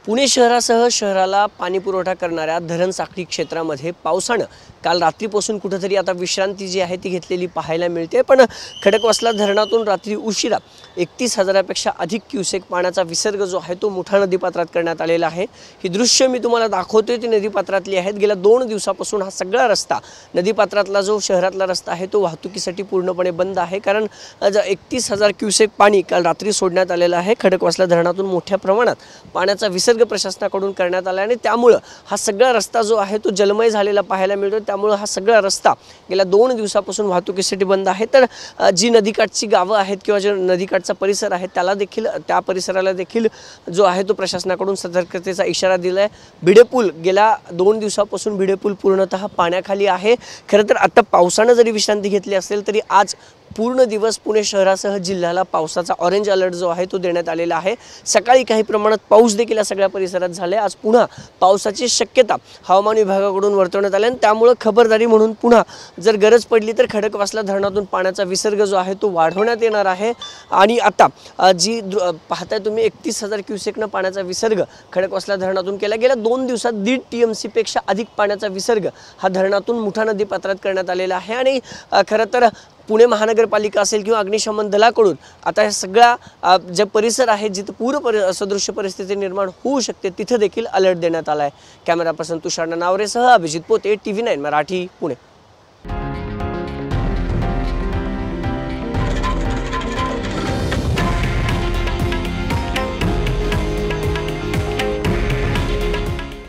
पुणे शहरासह शहराला पाणी पुरवठा करणाऱ्या धरण साखळी क्षेत्रामध्ये पावसानं काल रात्रीपासून कुठेतरी आता विश्रांती जी आहे ती घेतलेली पाहायला मिळते। पण खडकवासला धरणातून रात्री उशिरा 31,000पेक्षा अधिक क्युसेक पाण्याचा विसर्ग जो आहे तो मुठा नदीपात्रात करण्यात आलेला आहे। ही दृश्य मी तुम्हाला दाखवतोय ती नदीपात्रातली आहेत। गेल्या 2 दिवसापासून हा सगळा रस्ता नदीपात्रातला जो शहरातला रस्ता आहे तो वाहतुकीसाठी पूर्णपणे बंद आहे, कारण 31,000 क्युसेक पाणी काल रात्री सोडण्यात आलेलं आहे। खडकवासला धरणातून मोठ्या प्रमाणात पाण्याचा विसर्ग प्रशासनाकडून करण्यात आला आणि त्यामुळे हा सगळा रस्ता जो आहे तो जलमय झालेला पाहायला मिळतो। त्यामुळे हा सगळा रस्ता गेल्या 2 दिवसापासून वाहतुकीसाठी बंद आहे। तर जी नदीकाठची गावं आहेत किंवा जो नदीकाठचा परिसर आहे त्याला देखील त्या परिसराला देखील जो आहे तो प्रशासनाकडून सतर्कतेचा इशारा दिला आहे। भिडेपूल गेल्या 2 दिवसापासून भिडेपूल पूर्णतः पाण्याखाली आहे। खरं तर आता पावसाने जरी विश्रांती घेतली असेल तरी आज पूर्ण दिवस पुणे शहरासह जिल्ह्याला पावसाचा ऑरेंज अलर्ट जो आहे तो देण्यात आलेला आहे। सकाळी काही प्रमाणात पाऊस देखील या सगळ्या परिसरात झाले। आज पुन्हा पावसाची शक्यता हवामान विभागाकडून वर्तवण्यात आली आणि त्यामुळे खबरदारी म्हणून पुन्हा जर गरज पडली तर खडकवासला धरणातून पाण्याचा विसर्ग जो आहे तो वाढवण्यात येणार आहे। आणि आता जी पाहताय तुम्ही 31,000 क्युसेकनं पाण्याचा विसर्ग खडकवासला धरणातून केला। गेल्या 2 दिवसात 1.5 TMC पेक्षा अधिक पाण्याचा विसर्ग हा धरणातून मुठा नदीपात्रात करण्यात आलेला आहे। आणि खरं तर पुणे महानगरपालिका असेल किंवा अग्निशमन दलाकडून आता हे सगळा जे परिसर आहे जिथे पूर सदृश्य परिस्थिती निर्माण होऊ शकते तिथे देखील अलर्ट देण्यात आला आहे। कॅमेरा पर्सन तुषार नावरेसह अभिजित पोते, TV9 मराठी, पुणे।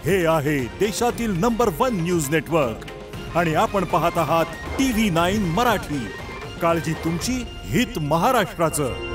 हे आहे देशातील नंबर 1 न्यूज नेटवर्क आणि आपण पाहत आहात TV9 मराठी। काळजी तुमची, हित महाराष्ट्राचं।